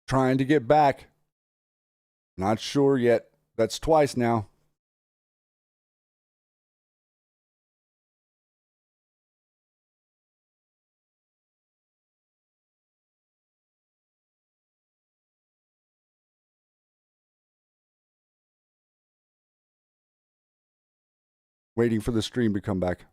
Trying to get back. Not sure yet. That's twice now. Waiting for the stream to come back.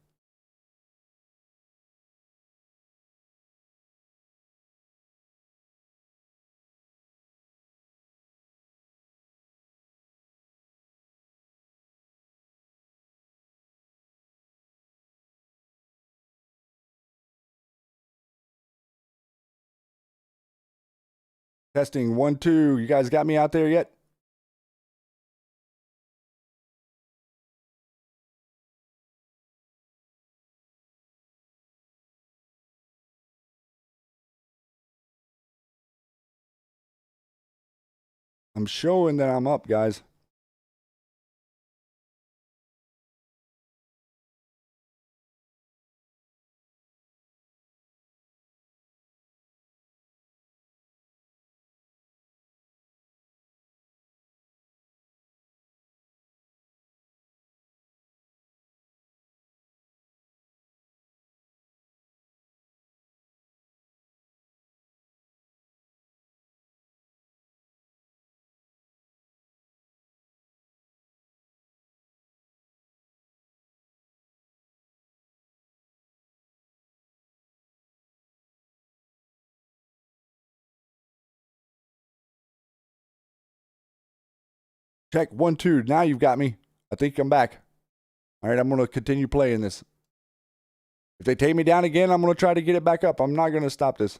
Testing 1, 2. You guys got me out there yet? I'm showing that I'm up, guys. Check 1, 2. Now you've got me. I think I'm back. All right, I'm going to continue playing this. If they take me down again, I'm going to try to get it back up. I'm not going to stop this.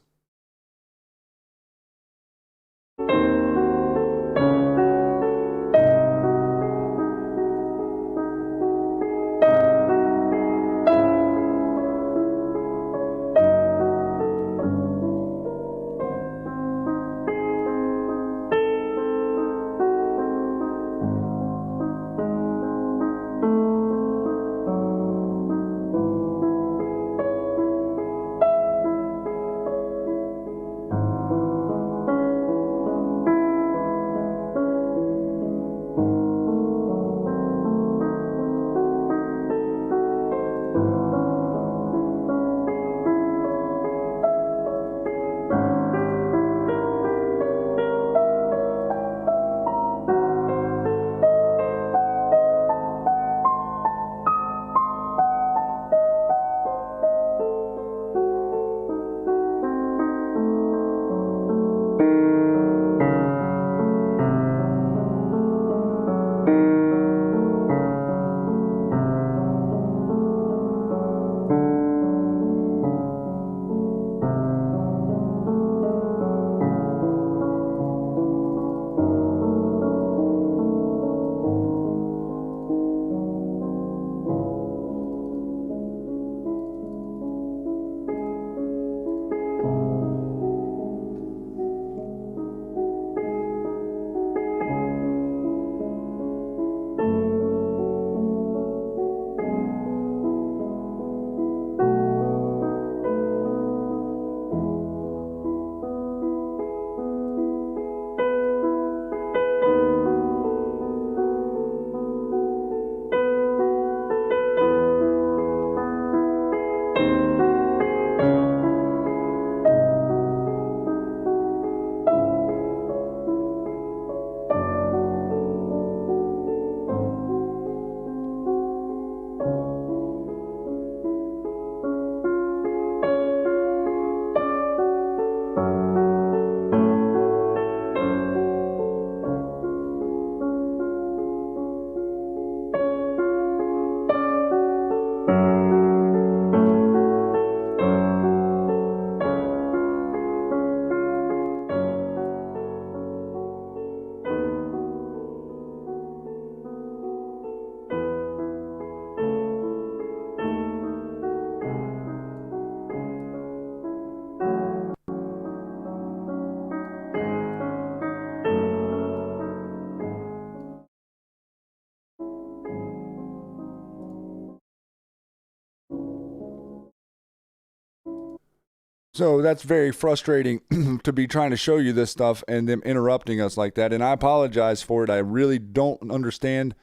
So that's very frustrating to be trying to show you this stuff and them interrupting us like that. And I apologize for it. I really don't understand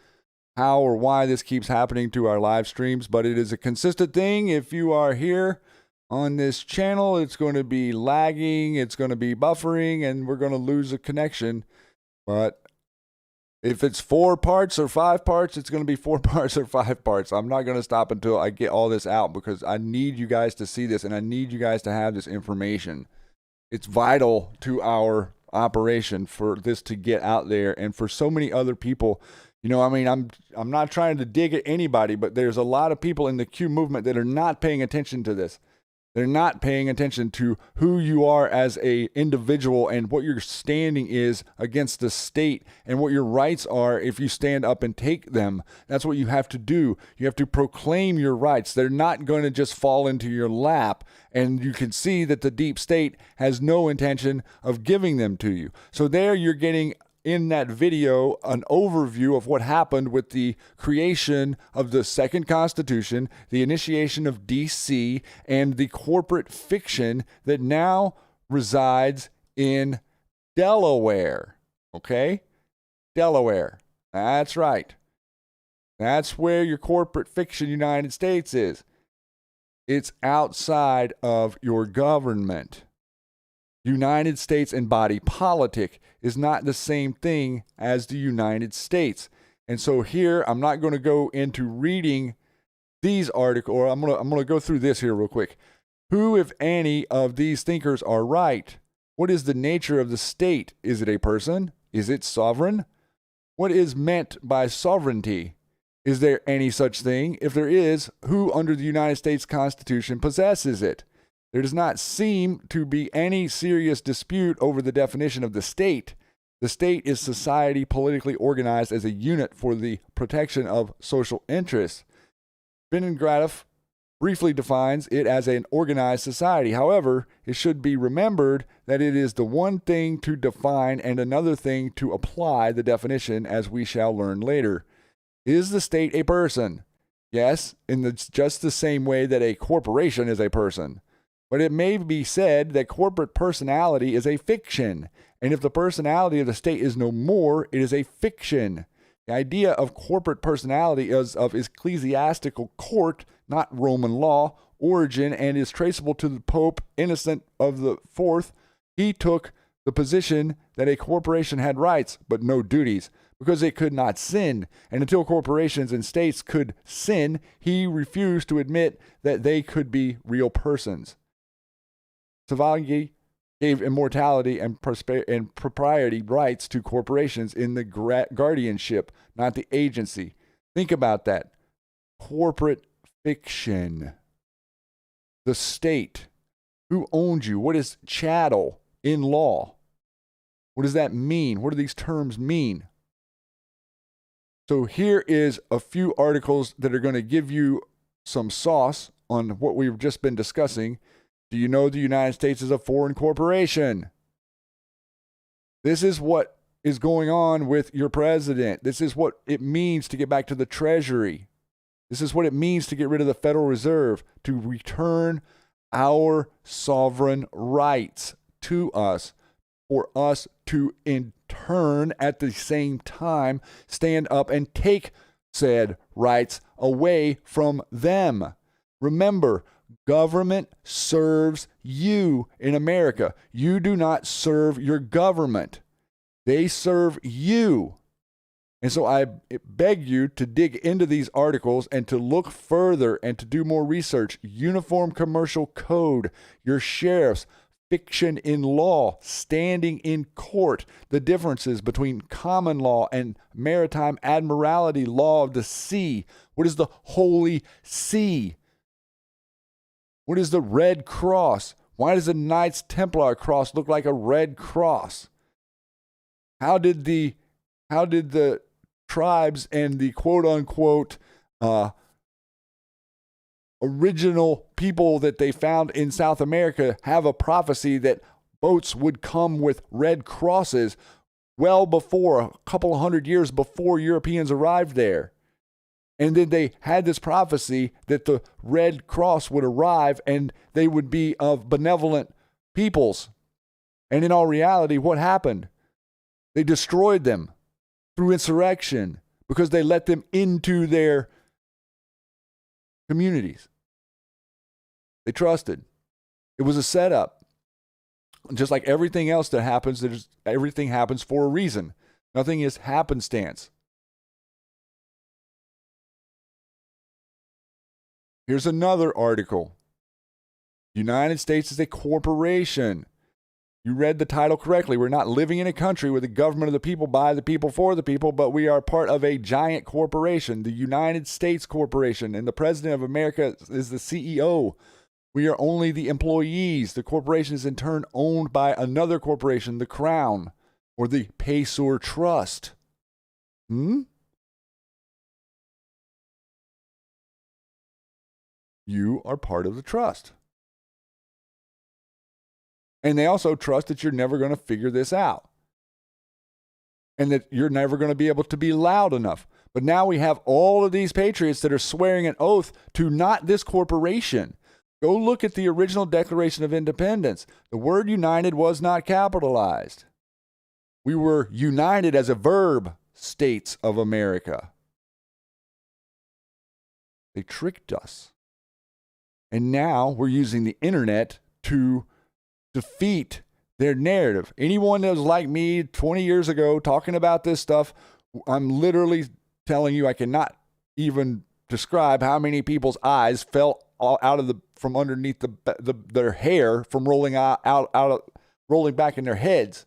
how or why this keeps happening to our live streams, but it is a consistent thing. If you are here on this channel, it's going to be lagging, it's going to be buffering, and we're going to lose a connection. But if it's 4 parts or 5 parts, it's going to be 4 parts or 5 parts. I'm not going to stop until I get all this out, because I need you guys to see this, and I need you guys to have this information. It's vital to our operation for this to get out there, and for so many other people. You know, I mean, I'm not trying to dig at anybody, but there's a lot of people in the Q movement that are not paying attention to this. They're not paying attention to who you are as a individual and what your standing is against the state and what your rights are if you stand up and take them. That's what you have to do. You have to proclaim your rights. They're not going to just fall into your lap. And you can see that the deep state has no intention of giving them to you. So there you're getting in that video an overview of what happened with the creation of the second Constitution, the initiation of DC, and the corporate fiction that now resides in Delaware. Okay? Delaware. That's right. That's where your corporate fiction United States is. It's outside of your government. United States and body politic is not the same thing as the United States. And so here, I'm not going to go into reading these articles, or I'm going to go through this here real quick. Who, if any, of these thinkers are right? What is the nature of the state? Is it a person? Is it sovereign? What is meant by sovereignty? Is there any such thing? If there is, who under the United States Constitution possesses it? There does not seem to be any serious dispute over the definition of the state. The state is society politically organized as a unit for the protection of social interests. Vinogradov briefly defines it as an organized society. However, it should be remembered that it is the one thing to define and another thing to apply the definition, as we shall learn later. Is the state a person? Yes, in just the same way that a corporation is a person. But it may be said that corporate personality is a fiction, and if the personality of the state is no more, it is a fiction. The idea of corporate personality is of ecclesiastical court, not Roman law, origin, and is traceable to the Pope Innocent of the Fourth. He took the position that a corporation had rights but no duties, because it could not sin, and until corporations and states could sin, he refused to admit that they could be real persons. Savigny gave immortality and propriety rights to corporations in the guardianship, not the agency. Think about that. Corporate fiction. The state. Who owns you? What is chattel in law? What does that mean? What do these terms mean? So here is a few articles that are going to give you some sauce on what we've just been discussing. Do you know the United States is a foreign corporation? This is what is going on with your president. This is what it means to get back to the Treasury. This is what it means to get rid of the Federal Reserve, to return our sovereign rights to us, for us to in turn at the same time stand up and take said rights away from them. Remember, government serves you in America. You do not serve your government. They serve you. And so I beg you to dig into these articles and to look further and to do more research. Uniform Commercial Code, your sheriffs, fiction in law, standing in court, the differences between common law and maritime admiralty law of the sea. What is the Holy See? What is the Red Cross? Why does the Knights Templar cross look like a red cross? How did the tribes and the quote-unquote original people that they found in South America have a prophecy that boats would come with red crosses well before, a couple of hundred years before Europeans arrived there? And then they had this prophecy that the Red Cross would arrive and they would be of benevolent peoples. And in all reality, what happened? They destroyed them through insurrection because they let them into their communities. They trusted. It was a setup. Just like everything else that happens, everything happens for a reason. Nothing is happenstance. Here's another article. United States is a corporation. You read the title correctly. We're not living in a country with the government of the people, by the people, for the people, but we are part of a giant corporation, the United States Corporation, and the President of America is the CEO. We are only the employees. The corporation is in turn owned by another corporation, the Crown, or the Pacer Trust. You are part of the trust. And they also trust that you're never going to figure this out. And that you're never going to be able to be loud enough. But now we have all of these patriots that are swearing an oath to not this corporation. Go look at the original Declaration of Independence. The word united was not capitalized. We were united as a verb, states of America. They tricked us. And now we're using the internet to defeat their narrative. Anyone that was like me 20 years ago talking about this stuff, I'm literally telling you I cannot even describe how many people's eyes fell out of from underneath their hair from rolling rolling back in their heads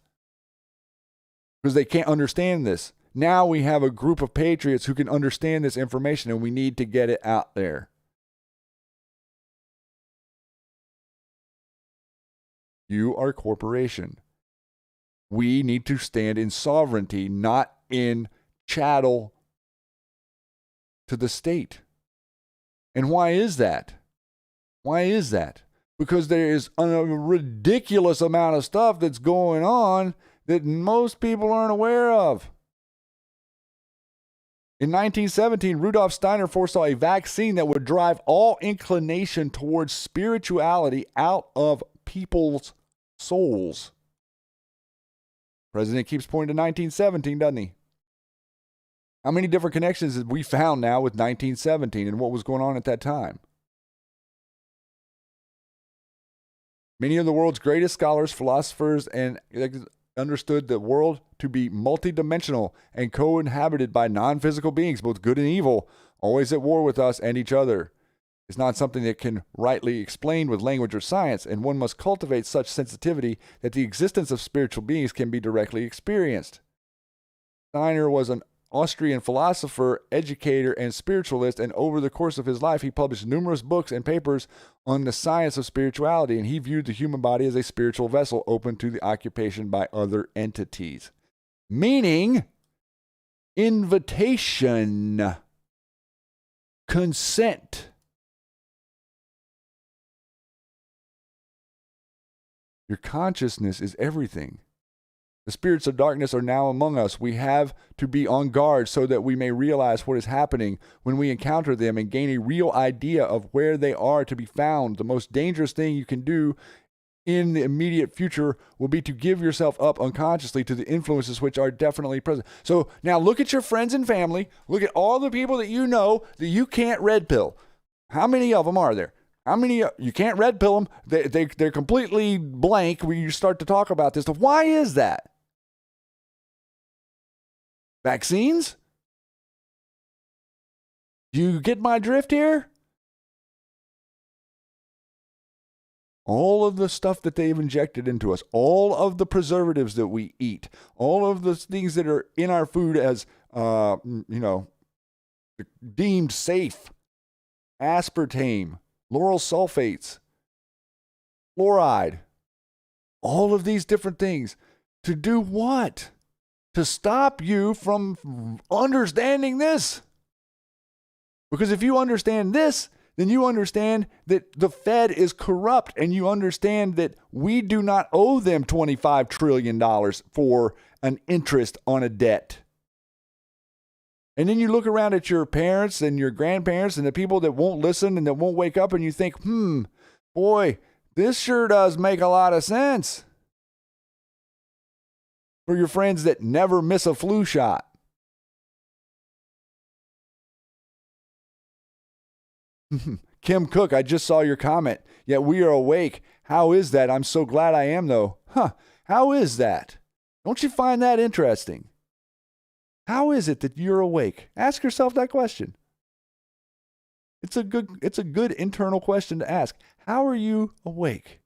because they can't understand this. Now we have a group of patriots who can understand this information, and we need to get it out there. You are a corporation. We need to stand in sovereignty, not in chattel to the state. And why is that? Why is that? Because there is a ridiculous amount of stuff that's going on that most people aren't aware of. In 1917, Rudolf Steiner foresaw a vaccine that would drive all inclination towards spirituality out of people's souls. President keeps pointing to 1917, doesn't he? How many different connections have we found now with 1917 and what was going on at that time? Many of the world's greatest scholars, philosophers, and understood the world to be multidimensional and co-inhabited by non-physical beings, both good and evil, always at war with us and each other. It's not something that can rightly explain with language or science, and one must cultivate such sensitivity that the existence of spiritual beings can be directly experienced. Steiner was an Austrian philosopher, educator, and spiritualist, and over the course of his life, he published numerous books and papers on the science of spirituality, and he viewed the human body as a spiritual vessel open to the occupation by other entities. Meaning, invitation, consent. Your consciousness is everything. The spirits of darkness are now among us. We have to be on guard so that we may realize what is happening when we encounter them and gain a real idea of where they are to be found. The most dangerous thing you can do in the immediate future will be to give yourself up unconsciously to the influences which are definitely present. So now look at your friends and family. Look at all the people that you know that you can't red pill. How many of them are there? How many, you can't red pill them. They're completely blank when you start to talk about this stuff. Why is that? Vaccines? Do you get my drift here? All of the stuff that they've injected into us, all of the preservatives that we eat, all of the things that are in our food as, deemed safe, aspartame, lauryl sulfates, fluoride, all of these different things. To do what? To stop you from understanding this. Because if you understand this, then you understand that the Fed is corrupt, and you understand that we do not owe them $25 trillion for an interest on a debt. And then you look around at your parents and your grandparents and the people that won't listen and that won't wake up, and you think, boy, this sure does make a lot of sense. For your friends that never miss a flu shot. Kim Cook, I just saw your comment. Yet we are awake. How is that? I'm so glad I am, though. How is that? Don't you find that interesting? How is it that you're awake? Ask yourself that question. It's a good internal question to ask. How are you awake?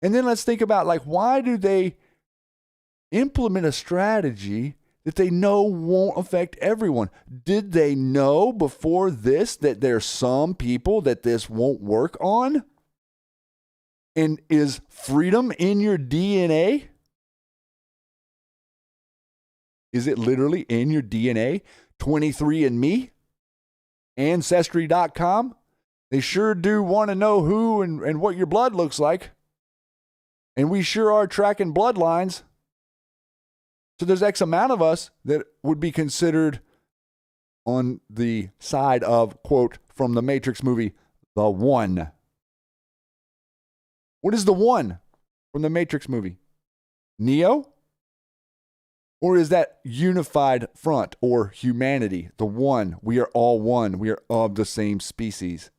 And then let's think about, like, why do they implement a strategy that they know won't affect everyone? Did they know before this that there's some people that this won't work on? And is freedom in your DNA? Is it literally in your DNA? 23andMe? Ancestry.com? They sure do want to know who and what your blood looks like. And we sure are tracking bloodlines. So there's X amount of us that would be considered on the side of, quote, from the Matrix movie, the one. What is the one from the Matrix movie? Neo? Or is that unified front or humanity? The one. We are all one. We are of the same species.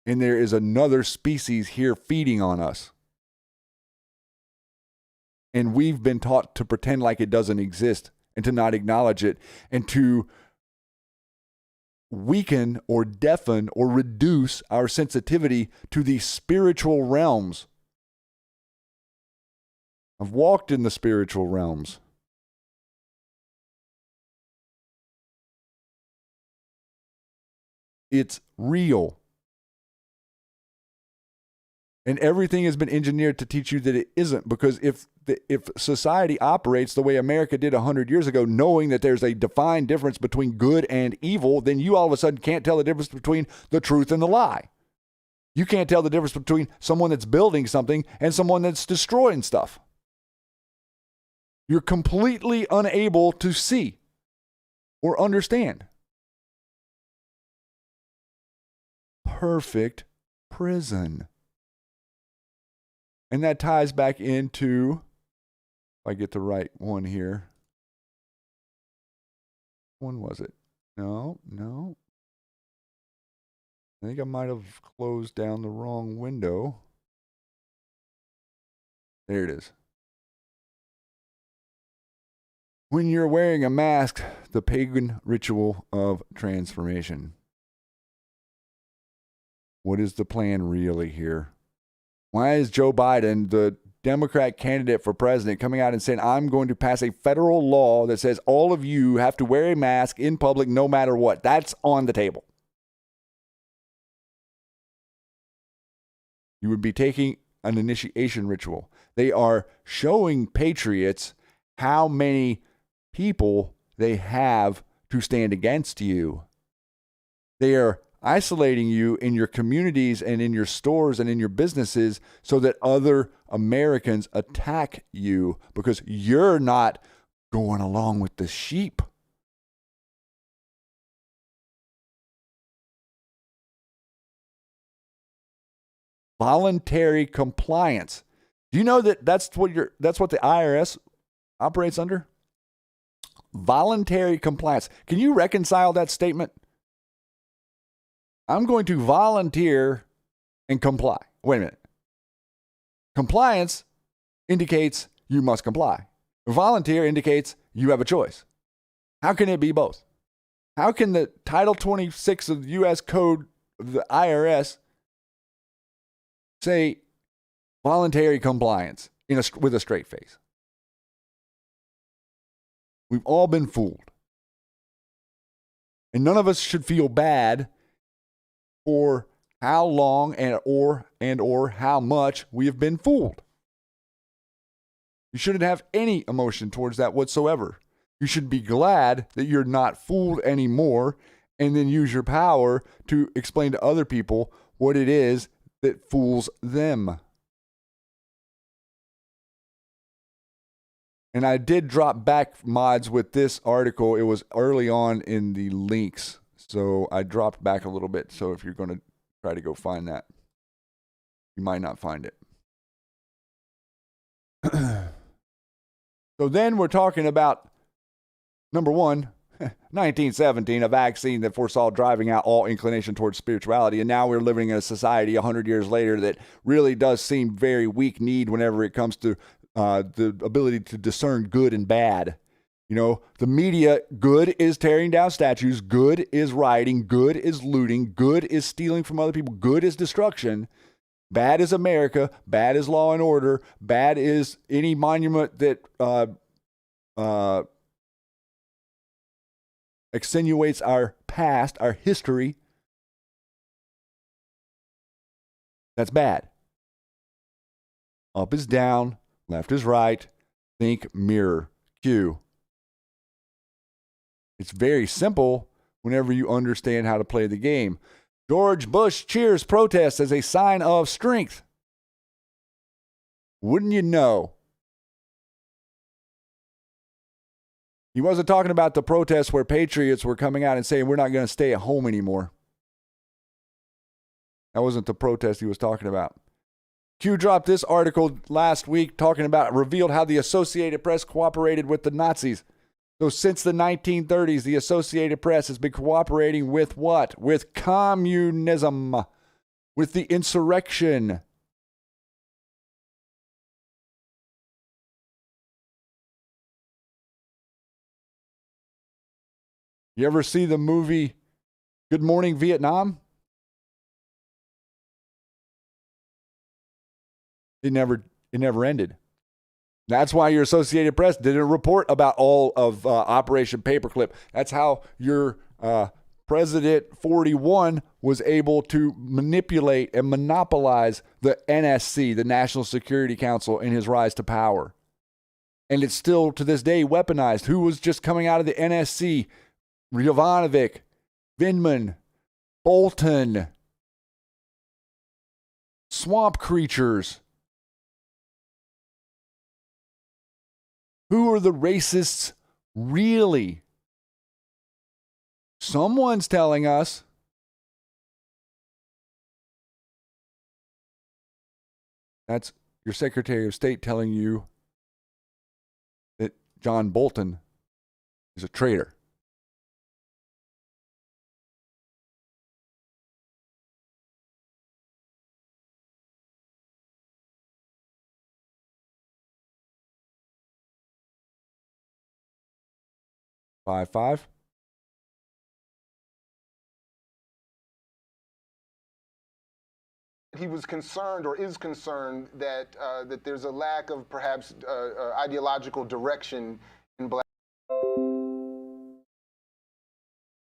And there is another species here feeding on us. And we've been taught to pretend like it doesn't exist and to not acknowledge it and to weaken or deafen or reduce our sensitivity to the spiritual realms. I've walked in the spiritual realms. It's real. And everything has been engineered to teach you that it isn't, because if society operates the way America did 100 years ago, knowing that there's a defined difference between good and evil, then you all of a sudden can't tell the difference between the truth and the lie. You can't tell the difference between someone that's building something and someone that's destroying stuff. You're completely unable to see or understand. Perfect prison. And that ties back into, if I get the right one here. When was it? No. I think I might have closed down the wrong window. There it is. When you're wearing a mask, the pagan ritual of transformation. What is the plan really here? Why is Joe Biden, the Democrat candidate for president, coming out and saying, I'm going to pass a federal law that says all of you have to wear a mask in public no matter what? That's on the table. You would be taking an initiation ritual. They are showing patriots how many people they have to stand against you. They are isolating you in your communities and in your stores and in your businesses so that other Americans attack you because you're not going along with the sheep. Voluntary compliance. Do you know that that's what the IRS operates under? Voluntary compliance. Can you reconcile that statement? I'm going to volunteer and comply. Wait a minute. Compliance indicates you must comply. Volunteer indicates you have a choice. How can it be both? How can the Title 26 of the U.S. Code of the IRS say voluntary compliance with a straight face? We've all been fooled. And none of us should feel bad for how long and or how much we have been fooled. You shouldn't have any emotion towards that whatsoever. You should be glad that you're not fooled anymore, and then use your power to explain to other people what it is that fools them. And I did drop back mods with this article. It was early on in the links, so I dropped back a little bit. So if you're going to try to go find that, you might not find it. So then we're talking about, number one, 1917, a vaccine that foresaw driving out all inclination towards spirituality. And now we're living in a society 100 years later that really does seem very weak-kneed whenever it comes to the ability to discern good and bad. You know, the media, good is tearing down statues, good is rioting, good is looting, good is stealing from other people, good is destruction. Bad is America, bad is law and order, bad is any monument that extenuates our past, our history. That's bad. Up is down, left is right. Think mirror. Q. It's very simple whenever you understand how to play the game. George Bush cheers protests as a sign of strength. Wouldn't you know? He wasn't talking about the protests where patriots were coming out and saying we're not going to stay at home anymore. That wasn't the protest he was talking about. Q dropped this article last week talking about, revealed how the Associated Press cooperated with the Nazis. So since the 1930s, the Associated Press has been cooperating with what? With communism, with the insurrection. You ever see the movie Good Morning Vietnam? It never ended. That's why your Associated Press didn't report about all of Operation Paperclip. That's how your President 41 was able to manipulate and monopolize the NSC, the National Security Council, in his rise to power. And it's still, to this day, weaponized. Who was just coming out of the NSC? Yovanovitch, Vindman, Bolton, swamp creatures. Who are the racists really? Someone's telling us. That's your Secretary of State telling you that John Bolton is a traitor. Five. He was concerned, or is concerned, that that there's a lack of perhaps ideological direction in Black.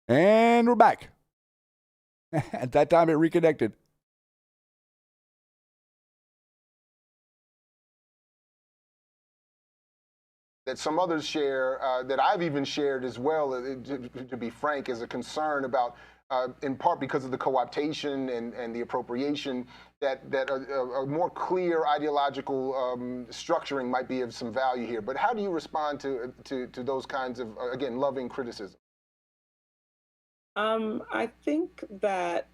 And we're back. At that time, it reconnected. That some others share, that I've even shared as well, to be frank, is a concern about, in part because of the co-optation and the appropriation, that a more clear ideological structuring might be of some value here. But how do you respond to those kinds of, again, loving criticism? I think that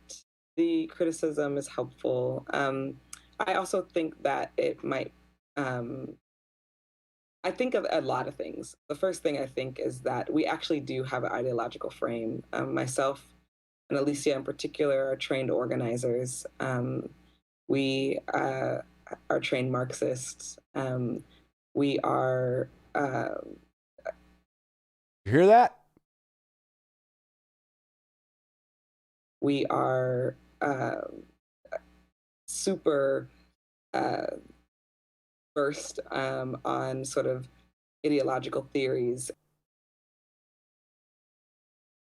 the criticism is helpful. I also think that it might, I think of a lot of things. The first thing I think is that we actually do have an ideological frame. Myself and Alicia in particular are trained organizers. We are trained Marxists. We are... You hear that? We are super versed on sort of ideological theories.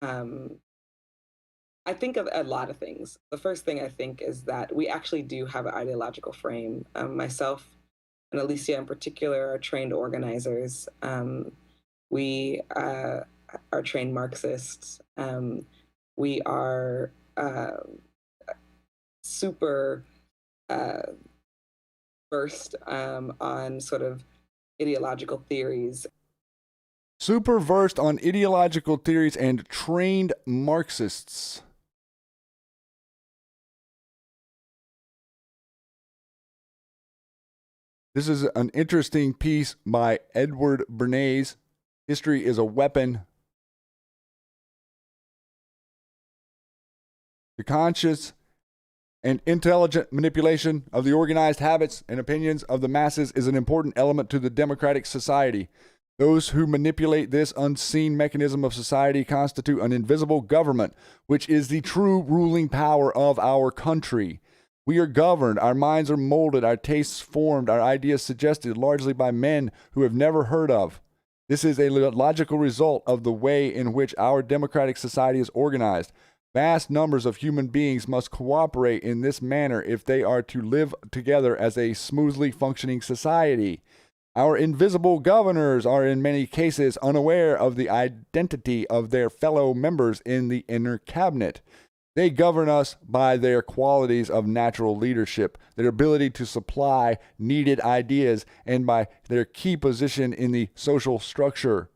I think of a lot of things. The first thing I think is that we actually do have an ideological frame. Myself and Alicia in particular are trained organizers. We are trained Marxists. We are super versed on sort of ideological theories. Super versed on ideological theories and trained Marxists. This is an interesting piece by Edward Bernays. History is a weapon. The conscious and intelligent manipulation of the organized habits and opinions of the masses is an important element to the democratic society. Those who manipulate this unseen mechanism of society constitute an invisible government, which is the true ruling power of our country. We are governed, our minds are molded, our tastes formed, our ideas suggested largely by men who have never heard of. This is a logical result of the way in which our democratic society is organized. Vast numbers of human beings must cooperate in this manner if they are to live together as a smoothly functioning society. Our invisible governors are in many cases unaware of the identity of their fellow members in the inner cabinet. They govern us by their qualities of natural leadership, their ability to supply needed ideas, and by their key position in the social structure.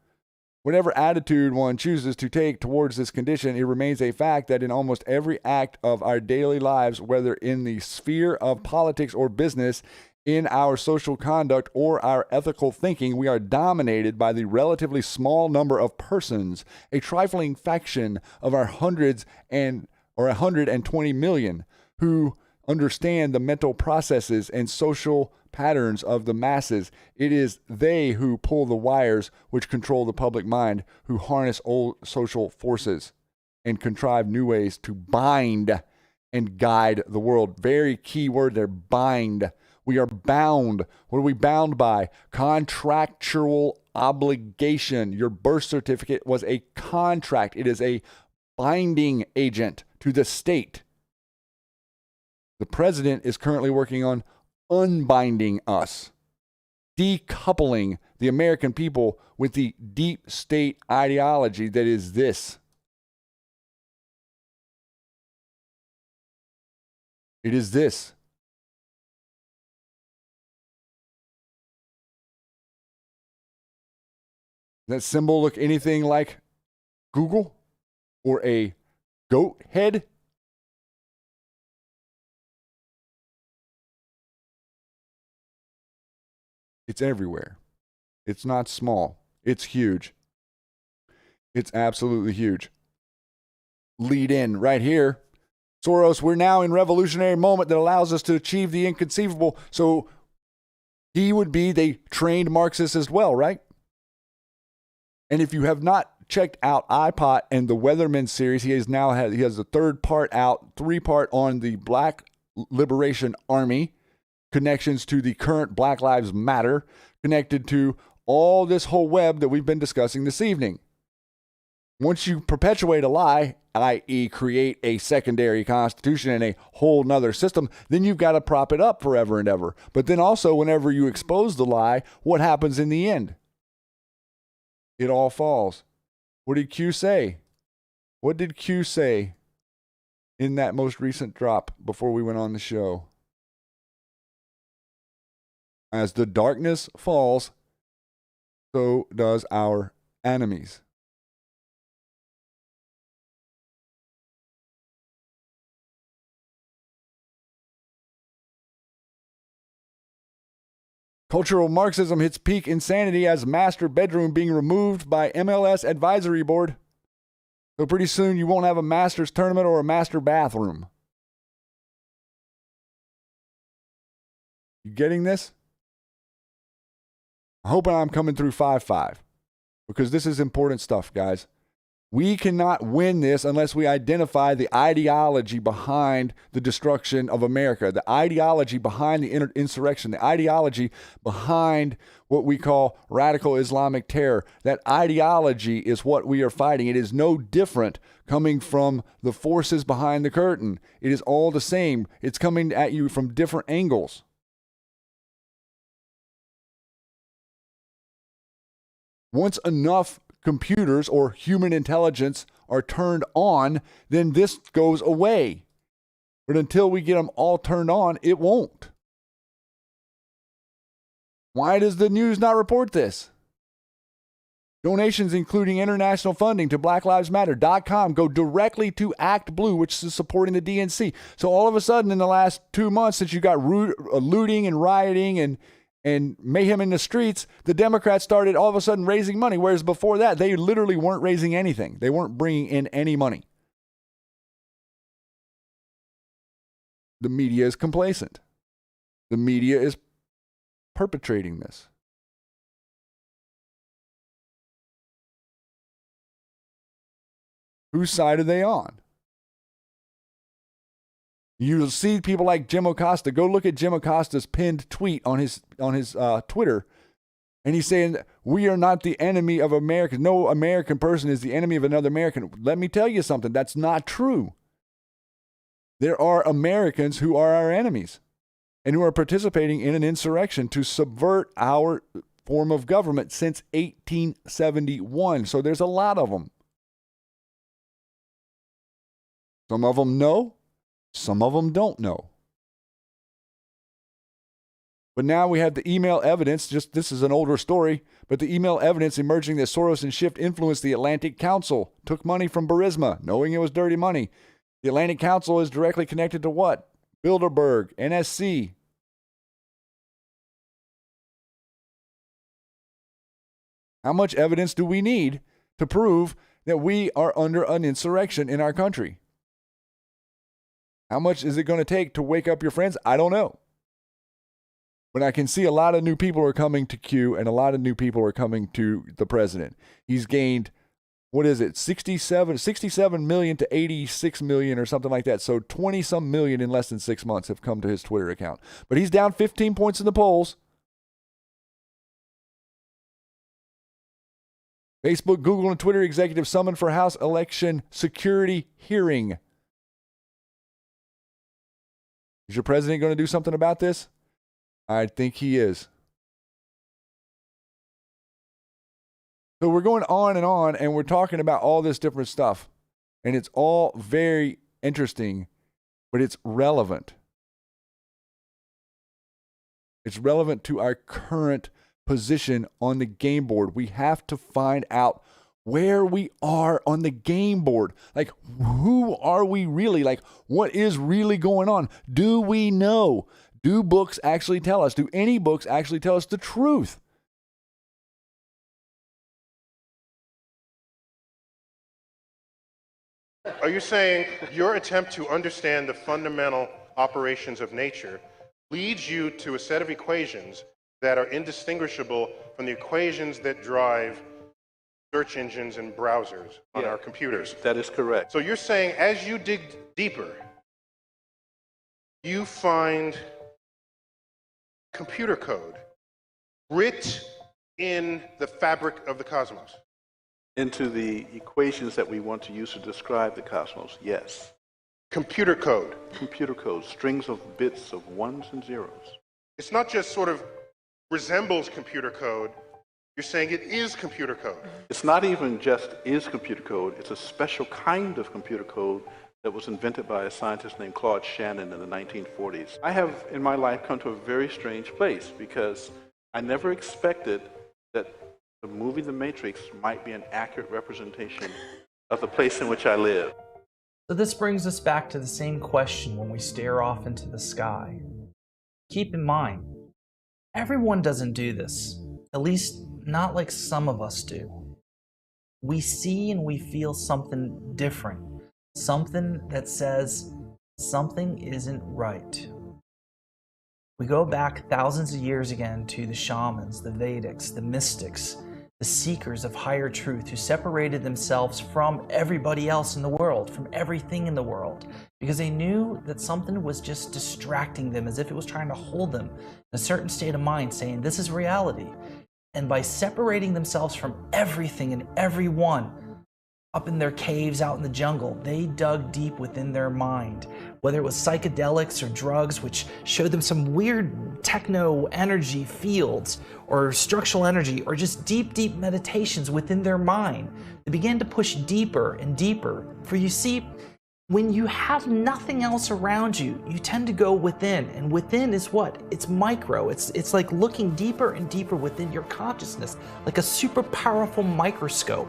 Whatever attitude one chooses to take towards this condition, it remains a fact that in almost every act of our daily lives, whether in the sphere of politics or business, in our social conduct or our ethical thinking, we are dominated by the relatively small number of persons, a trifling fraction of our 120 million, who understand the mental processes and social patterns of the masses. It is they who pull the wires which control the public mind, who harness old social forces and contrive new ways to bind and guide the world. Very key word there, bind. We are bound. What are we bound by? Contractual obligation. Your birth certificate was a contract. It is a binding agent to the state. The president is currently working on unbinding us, decoupling the American people with the deep state ideology that is this. It is this. Does that symbol look anything like Google or a goat head? It's everywhere. It's not small. It's huge. It's absolutely huge. Lead in right here. Soros, we're now in revolutionary moment that allows us to achieve the inconceivable. So he would be the trained Marxist as well, right? And if you have not checked out iPot and the Weatherman series, he has the third part out, 3-part on the Black Liberation Army, connections to the current Black Lives Matter, connected to all this whole web that we've been discussing this evening. Once you perpetuate a lie, i.e. create a secondary constitution and a whole nother system, then you've got to prop it up forever and ever. But then also, whenever you expose the lie, what happens in the end? It all falls. What did Q say? What did Q say in that most recent drop before we went on the show? As the darkness falls, so does our enemies. Cultural Marxism hits peak insanity as master bedroom being removed by MLS advisory board. So pretty soon you won't have a master's tournament or a master bathroom. You getting this? I'm hoping I'm coming through 5-5 because this is important stuff, guys. We cannot win this unless we identify the ideology behind the destruction of America, the ideology behind the insurrection, the ideology behind what we call radical Islamic terror. That ideology is what we are fighting. It is no different coming from the forces behind the curtain. It is all the same. It's coming at you from different angles. Once enough computers or human intelligence are turned on, then this goes away. But until we get them all turned on, it won't. Why does the news not report this? Donations, including international funding to BlackLivesMatter.com, go directly to Act Blue, which is supporting the DNC. So all of a sudden, in the last 2 months, since you got looting and rioting and mayhem in the streets, the Democrats started all of a sudden raising money, whereas before that, they literally weren't raising anything. They weren't bringing in any money. The media is complacent. The media is perpetrating this. Whose side are they on? You'll see people like Jim Acosta. Go look at Jim Acosta's pinned tweet on his Twitter, and he's saying, we are not the enemy of America. No American person is the enemy of another American. Let me tell you something. That's not true. There are Americans who are our enemies and who are participating in an insurrection to subvert our form of government since 1871. So there's a lot of them. Some of them know, some of them don't know. But now we have the email evidence, this is an older story, but the email evidence emerging that Soros and Schiff influenced the Atlantic Council, took money from Burisma, knowing it was dirty money. The Atlantic Council is directly connected to what? Bilderberg, NSC. How much evidence do we need to prove that we are under an insurrection in our country? How much is it going to take to wake up your friends? I don't know. But I can see a lot of new people are coming to Q, and a lot of new people are coming to the president. He's gained, 67 million to 86 million or something like that. So 20-some million in less than 6 months have come to his Twitter account. But he's down 15 points in the polls. Facebook, Google, and Twitter executives summoned for House election security hearing. Is your president going to do something about this? I think he is. So we're going on, and we're talking about all this different stuff. And it's all very interesting, but it's relevant. It's relevant to our current position on the game board. We have to find out where we are on the game board. Like, who are we really? Like, what is really going on? Do we know? Do books actually tell us? Do any books actually tell us the truth? Are you saying your attempt to understand the fundamental operations of nature leads you to a set of equations that are indistinguishable from the equations that drive search engines and browsers on our computers? That is correct. So you're saying as you dig deeper, you find computer code writ in the fabric of the cosmos? Into the equations that we want to use to describe the cosmos, yes. Computer code. Computer code, strings of bits of ones and zeros. It's not just sort of resembles computer code. You're saying it is computer code. It's not even just is computer code. It's a special kind of computer code that was invented by a scientist named Claude Shannon in the 1940s. I have, in my life, come to a very strange place because I never expected that the movie The Matrix might be an accurate representation of the place in which I live. So this brings us back to the same question when we stare off into the sky. Keep in mind, everyone doesn't do this, at least not like some of us do. We see and we feel something different, something that says something isn't right. We go back thousands of years again to the shamans, the Vedics, the mystics, the seekers of higher truth who separated themselves from everybody else in the world, from everything in the world, because they knew that something was just distracting them as if it was trying to hold them in a certain state of mind, saying, this is reality. And by separating themselves from everything and everyone, up in their caves out in the jungle, they dug deep within their mind, whether it was psychedelics or drugs, which showed them some weird techno energy fields or structural energy, or just deep, deep meditations within their mind. They began to push deeper and deeper. For you see, When you have nothing else around you, you tend to go within. And within is what? It's micro. It's like looking deeper and deeper within your consciousness, like a super powerful microscope.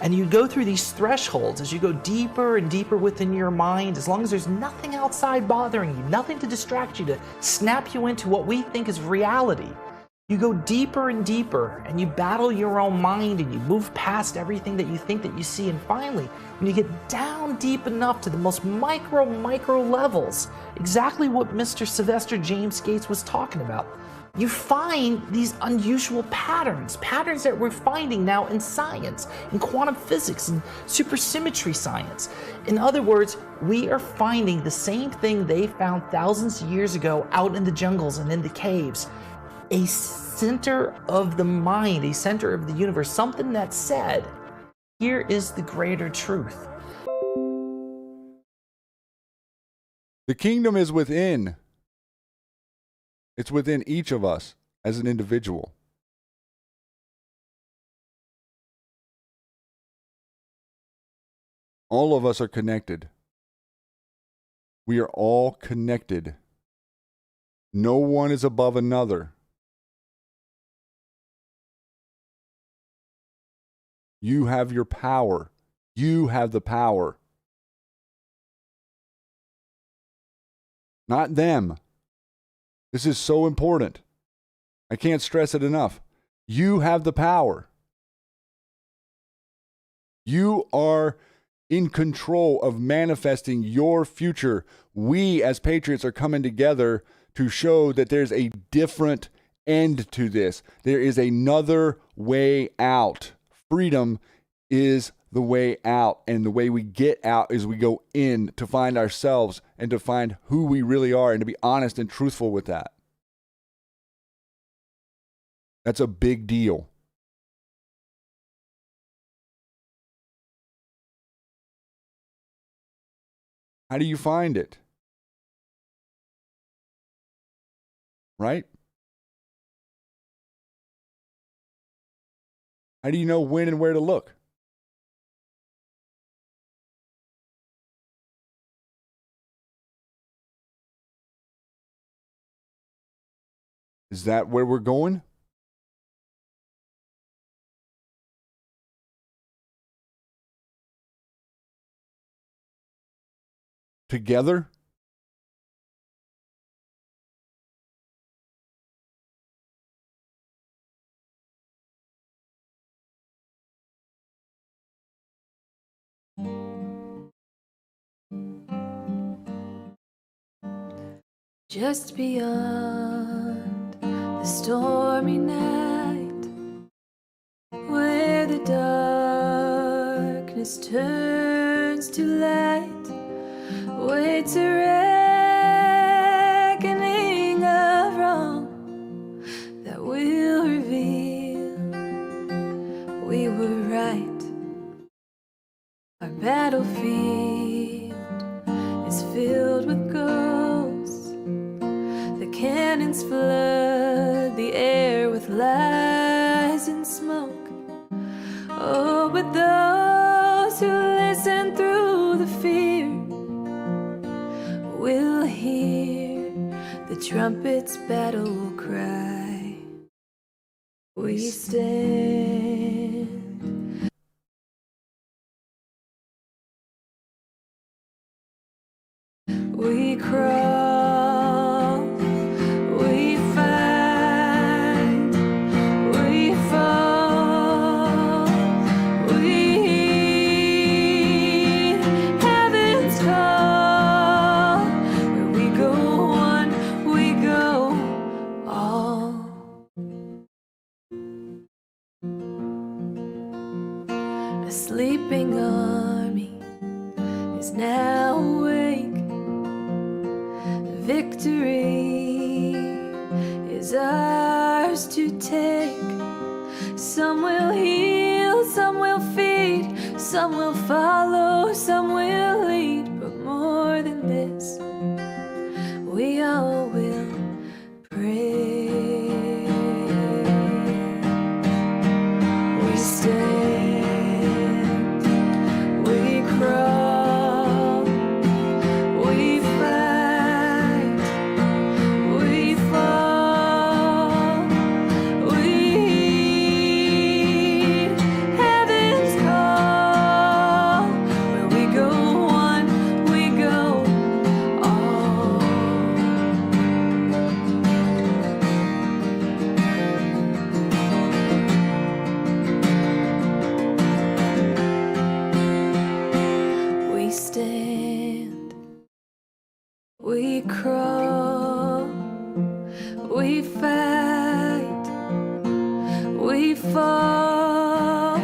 And you go through these thresholds as you go deeper and deeper within your mind, as long as there's nothing outside bothering you, nothing to distract you, to snap you into what we think is reality. You go deeper and deeper, and you battle your own mind, and you move past everything that you think that you see. And finally, when you get down deep enough to the most micro levels, exactly what Mr. Sylvester James Gates was talking about, you find these unusual patterns that we're finding now in science, in quantum physics, and supersymmetry science. In other words, we are finding the same thing they found thousands of years ago out in the jungles and in the caves. A center of the mind, a center of the universe, something that said, here is the greater truth. The kingdom is within. It's within each of us as an individual. All of us are connected. We are all connected. No one is above another. You have your power. You have the power. Not them. This is so important. I can't stress it enough. You have the power. You are in control of manifesting your future. We as Patriots are coming together to show that there's a different end to this. There is another way out. Freedom is the way out, and the way we get out is we go in to find ourselves and to find who we really are and to be honest and truthful with that. That's a big deal. How do you find it? Right? How do you know when and where to look? Is that where we're going? Together? Just beyond the stormy night, where the darkness turns to light, waits a reckoning of wrong that will reveal we were right. Our battlefield is filled with ghosts. The cannons flood the air with lies and smoke. Oh, but those who listen through the fear will hear the trumpet's battle cry. We stand. We crawl, we fight, we fall, we heed heaven's call. Where we go one, we go all. A sleeping army is now awake. Victory is ours to take. Some will heal, some will feed, some will follow, some will lead. But more than this, we all will pray. We stand, we crawl, We crawl, we fight, we fall,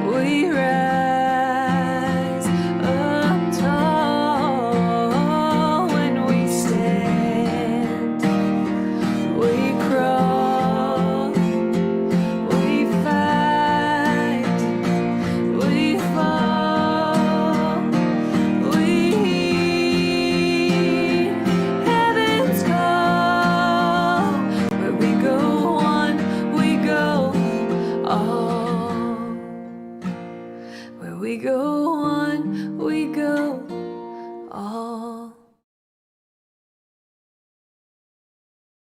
we rise up tall. When we stand, we crawl, we fight, we fall, we heed heaven's call. Where we go on, we go all. Where we go on, we go all.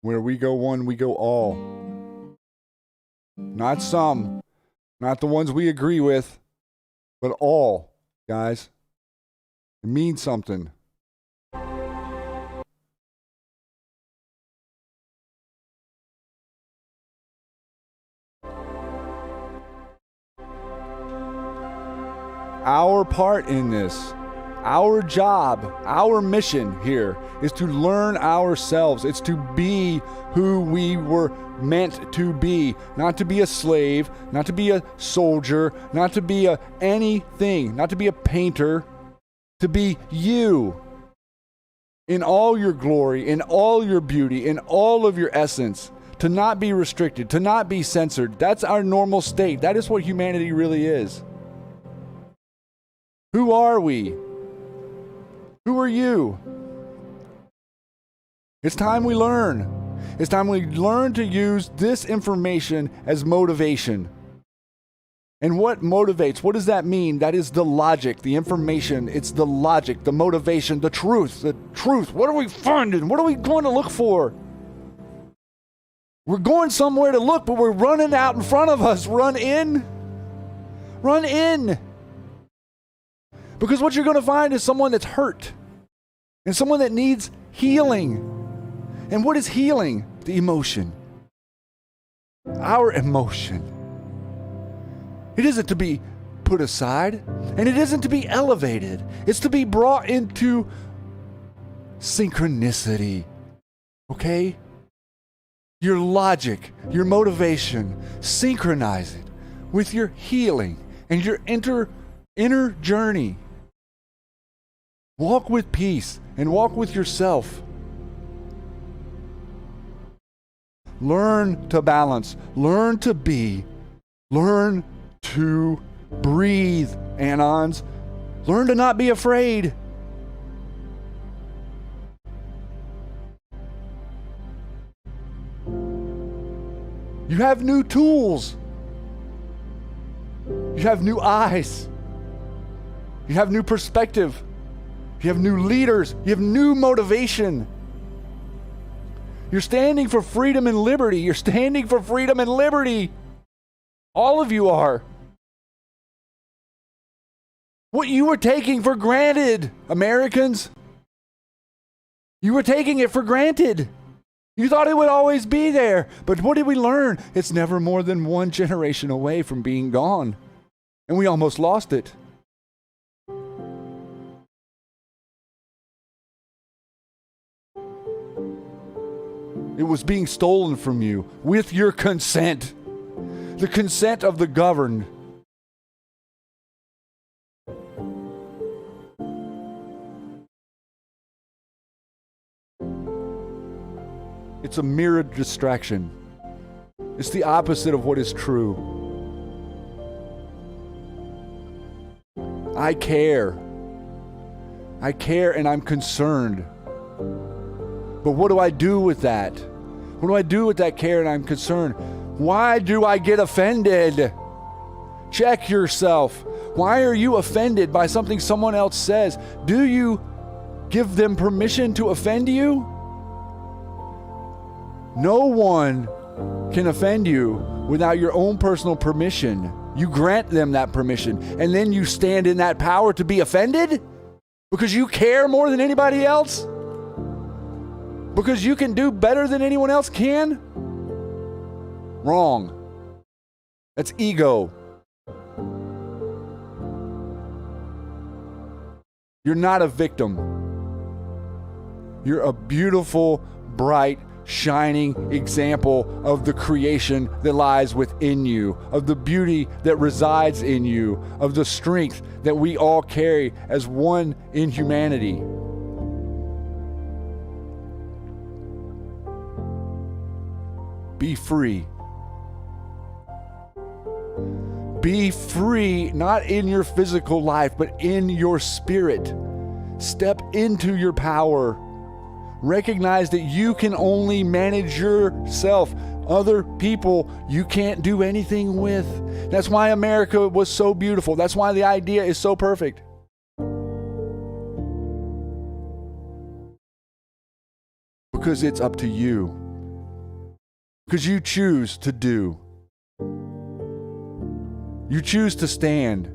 Where we go one, we go all. Not some, not the ones we agree with, but all, guys. It means something. Our part in this, our job, our mission here is to learn ourselves. It's to be who we were meant to be. Not to be a slave, not to be a soldier, not to be anything, not to be a painter, to be you in all your glory, in all your beauty, in all of your essence. To not be restricted, to not be censored. That's our normal state. That is what humanity really is. Who are we? Who are you? It's time we learn. It's time we learn to use this information as motivation. And what motivates? What does that mean? That is the logic, the information. It's the logic, the motivation, the truth. The truth. What are we finding? What are we going to look for? We're going somewhere to look, but we're running out in front of us. Run in. Run in. Because what you're going to find is someone that's hurt and someone that needs healing. And what is healing? The emotion. Our emotion. It isn't to be put aside, and it isn't to be elevated. It's to be brought into synchronicity. Okay? Your logic, your motivation, synchronize it with your healing and your inner journey. Walk with peace and walk with yourself. Learn to balance. Learn to be. Learn to breathe, Anons. Learn to not be afraid. You have new tools. You have new eyes. You have new perspective. You have new leaders. You have new motivation. You're standing for freedom and liberty. You're standing for freedom and liberty. All of you are. What you were taking for granted, Americans. You were taking it for granted. You thought it would always be there. But what did we learn? It's never more than one generation away from being gone. And we almost lost it. It was being stolen from you with your consent. The consent of the governed. It's a mere distraction. It's the opposite of what is true. I care. I care and I'm concerned. But what do I do with that? What do I do with that care and I'm concerned? Why do I get offended? Check yourself. Why are you offended by something someone else says? Do you give them permission to offend you? No one can offend you without your own personal permission. You grant them that permission, and then you stand in that power to be offended? Because you care more than anybody else? Because you can do better than anyone else can? Wrong. That's ego. You're not a victim. You're a beautiful, bright, shining example of the creation that lies within you, of the beauty that resides in you, of the strength that we all carry as one in humanity. Be free. Be free, not in your physical life, but in your spirit. Step into your power. Recognize that you can only manage yourself. Other people you can't do anything with. That's why America was so beautiful. That's why the idea is so perfect. Because it's up to you. Because you choose to do. You choose to stand.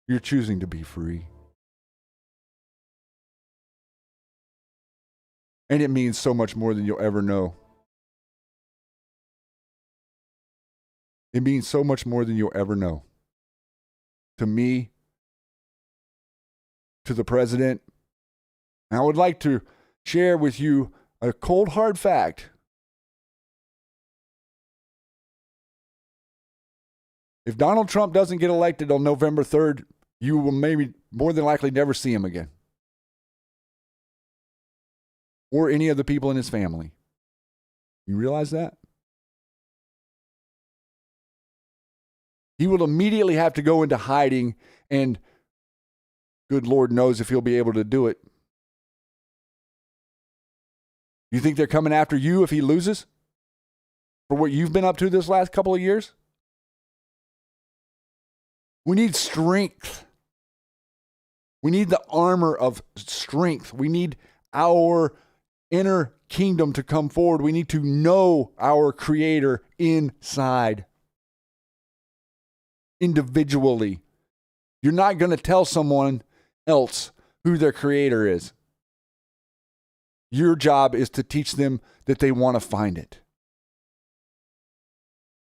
You're choosing to be free. And it means so much more than you'll ever know. It means so much more than you'll ever know. To me, to the president. And I would like to share with you a cold, hard fact. If Donald Trump doesn't get elected on November 3rd, you will maybe more than likely never see him again. Or any of the people in his family. You realize that? He will immediately have to go into hiding, and good Lord knows if he'll be able to do it. You think they're coming after you if he loses? For what you've been up to this last couple of years? We need strength. We need the armor of strength. We need our inner kingdom to come forward. We need to know our Creator inside. Individually. You're not going to tell someone else who their Creator is. Your job is to teach them that they want to find it.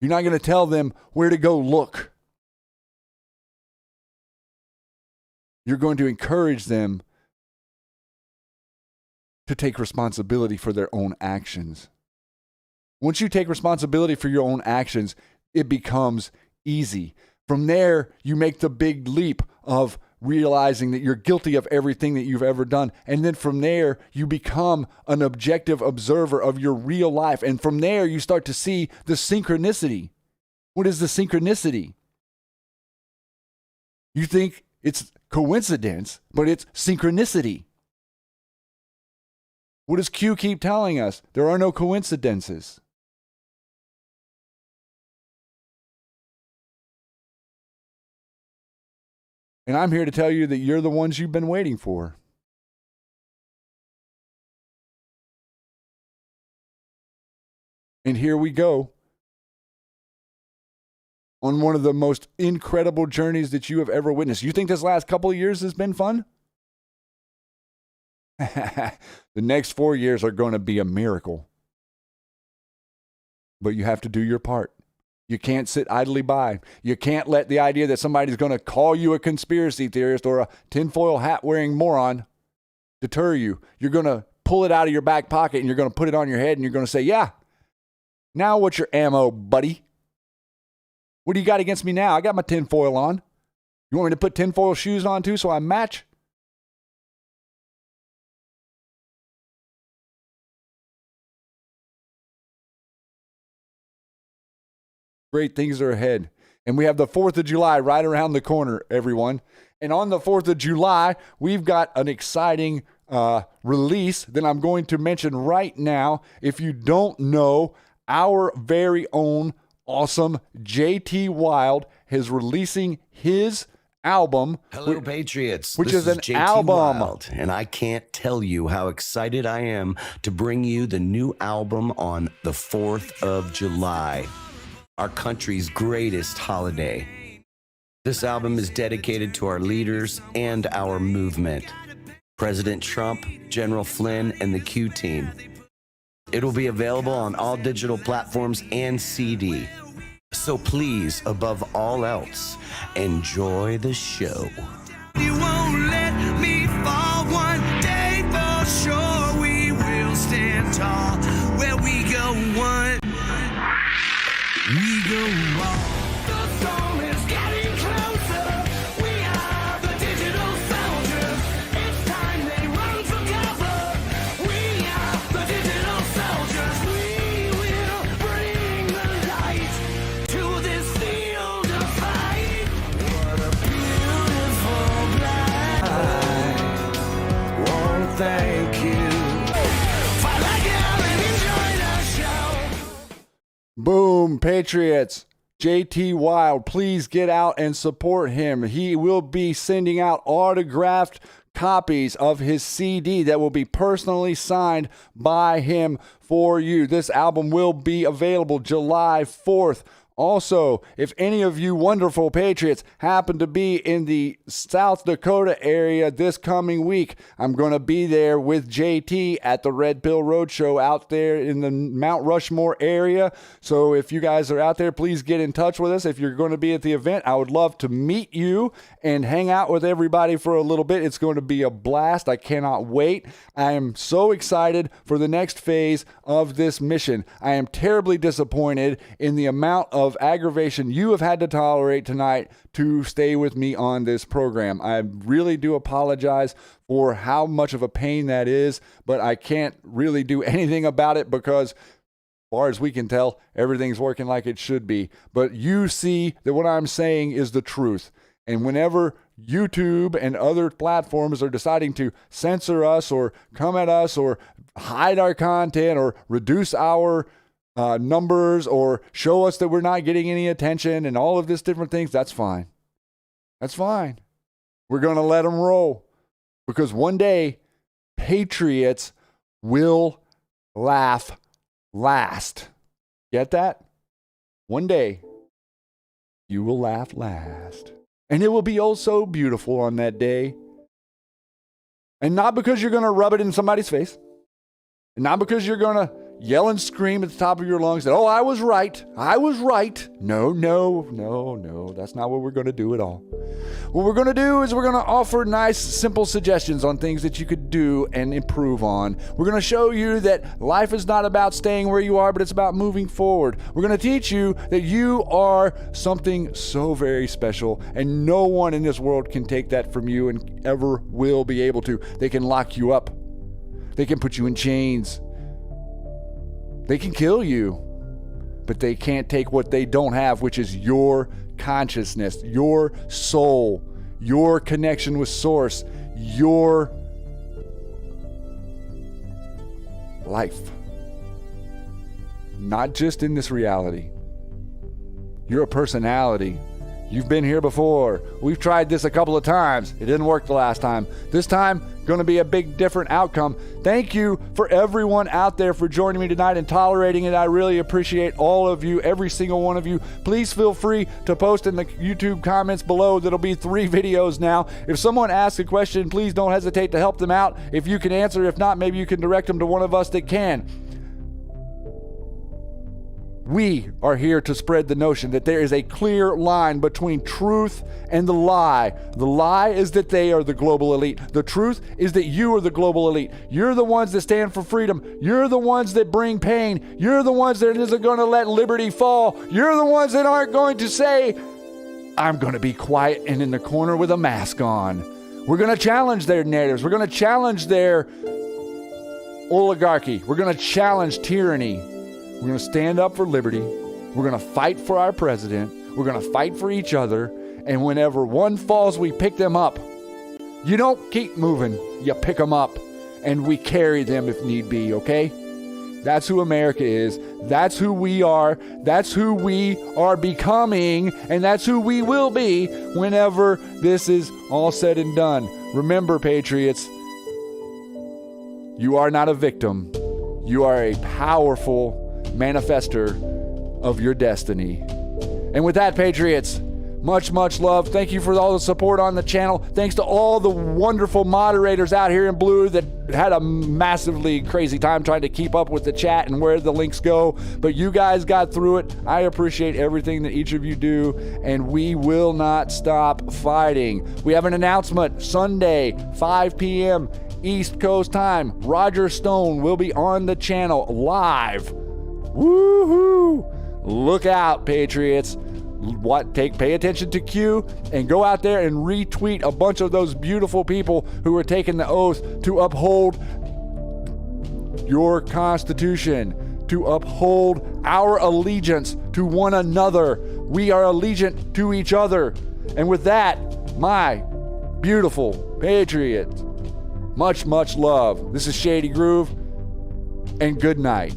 You're not going to tell them where to go look. You're going to encourage them to take responsibility for their own actions. Once you take responsibility for your own actions, it becomes easy. From there, you make the big leap of realizing that you're guilty of everything that you've ever done. And then from there, you become an objective observer of your real life. And from there, you start to see the synchronicity. What is the synchronicity? You think it's coincidence, but it's synchronicity. What does Q keep telling us? There are no coincidences. And I'm here to tell you that you're the ones you've been waiting for. And here we go on one of the most incredible journeys that you have ever witnessed. You think this last couple of years has been fun? The next 4 years are going to be a miracle. But you have to do your part. You can't sit idly by. You can't let the idea that somebody's going to call you a conspiracy theorist or a tinfoil hat wearing moron deter you. You're going to pull it out of your back pocket and you're going to put it on your head and you're going to say, yeah, now what's your ammo, buddy? What do you got against me now? I got my tinfoil on. You want me to put tinfoil shoes on too so I match? Great things are ahead. And we have the 4th of July right around the corner, everyone. And on the 4th of July, we've got an exciting release that I'm going to mention right now. If you don't know, our very own awesome JT Wild is releasing his album. Hello, Patriots. Which this is an JT album. Wild, and I can't tell you how excited I am to bring you the new album on the 4th of July, our country's greatest holiday. This album is dedicated to our leaders and our movement, President Trump, General Flynn, and the Q team. It'll be available on all digital platforms and CD. So please, above all else, enjoy the show. You won't won't let me fall. One day for sure we will stand tall. Where we go one, we go all. The storm is getting closer. We are the digital soldiers. It's time they run for cover. We are the digital soldiers. We will bring the light to this field of fight. What a beautiful life. Won't thank you. Fight like hell and enjoy the show. Boom, Patriots. JT Wild, please get out and support him. He will be sending out autographed copies of his CD that will be personally signed by him for you. This album will be available July 4th. Also, if any of you wonderful Patriots happen to be in the South Dakota area this coming week, I'm going to be there with JT at the Red Pill Roadshow out there in the Mount Rushmore area. So if you guys are out there, please get in touch with us. If you're going to be at the event, I would love to meet you and hang out with everybody for a little bit. It's going to be a blast. I cannot wait. I am so excited for the next phase of this mission. I am terribly disappointed in the amount of aggravation you have had to tolerate tonight to stay with me on this program. I really do apologize for how much of a pain that is, but I can't really do anything about it because, as far as we can tell, everything's working like it should be. But you see that what I'm saying is the truth. And whenever YouTube and other platforms are deciding to censor us or come at us or hide our content or reduce our numbers or show us that we're not getting any attention and all of this different things, that's fine. That's fine. We're going to let them roll because one day Patriots will laugh last. Get that? One day you will laugh last. And it will be oh so beautiful on that day. And not because you're going to rub it in somebody's face. And not because you're going to yell and scream at the top of your lungs that, oh, I was right. I was right. No. That's not what we're going to do at all. What we're going to do is we're going to offer nice, simple suggestions on things that you could do and improve on. We're going to show you that life is not about staying where you are, but it's about moving forward. We're going to teach you that you are something so very special, and no one in this world can take that from you and ever will be able to. They can lock you up. They can put you in chains. They can kill you, but they can't take what they don't have, which is your consciousness, your soul, your connection with Source, your life. Not just in this reality. You're a personality. You've been here before. We've tried this a couple of times. It didn't work the last time. This time, going to be a big different outcome. Thank you for everyone out there for joining me tonight and tolerating it. I really appreciate all of you, every single one of you. Please feel free to post in the YouTube comments below. There'll be 3 videos now. If someone asks a question, please don't hesitate to help them out. If you can answer, if not, maybe you can direct them to one of us that can. We are here to spread the notion that there is a clear line between truth and the lie. The lie is that they are the global elite. The truth is that you are the global elite. You're the ones that stand for freedom. You're the ones that bring pain. You're the ones that isn't going to let liberty fall. You're the ones that aren't going to say, I'm going to be quiet and in the corner with a mask on. We're going to challenge their narratives. We're going to challenge their oligarchy. We're going to challenge tyranny. We're going to stand up for liberty. We're going to fight for our president. We're going to fight for each other. And whenever one falls, we pick them up. You don't keep moving. You pick them up. And we carry them if need be, okay? That's who America is. That's who we are. That's who we are becoming. And that's who we will be whenever this is all said and done. Remember, Patriots, you are not a victim. You are a powerful manifester of your destiny. And with that, Patriots, Much, much love. Thank you for all the support on the channel. Thanks to all the wonderful moderators out here in blue that had a massively crazy time trying to keep up with the chat and where the links go. But you guys got through it. I appreciate everything that each of you do, and we will not stop fighting. We have an announcement. Sunday, 5 p.m. East Coast time. Roger Stone will be on the channel live. Woohoo! Look out, Patriots. Pay attention to Q and go out there and retweet a bunch of those beautiful people who are taking the oath to uphold your Constitution, to uphold our allegiance to one another. We are allegiant to each other. And with that, my beautiful Patriots, much, much love. This is Shady Groove, and good night.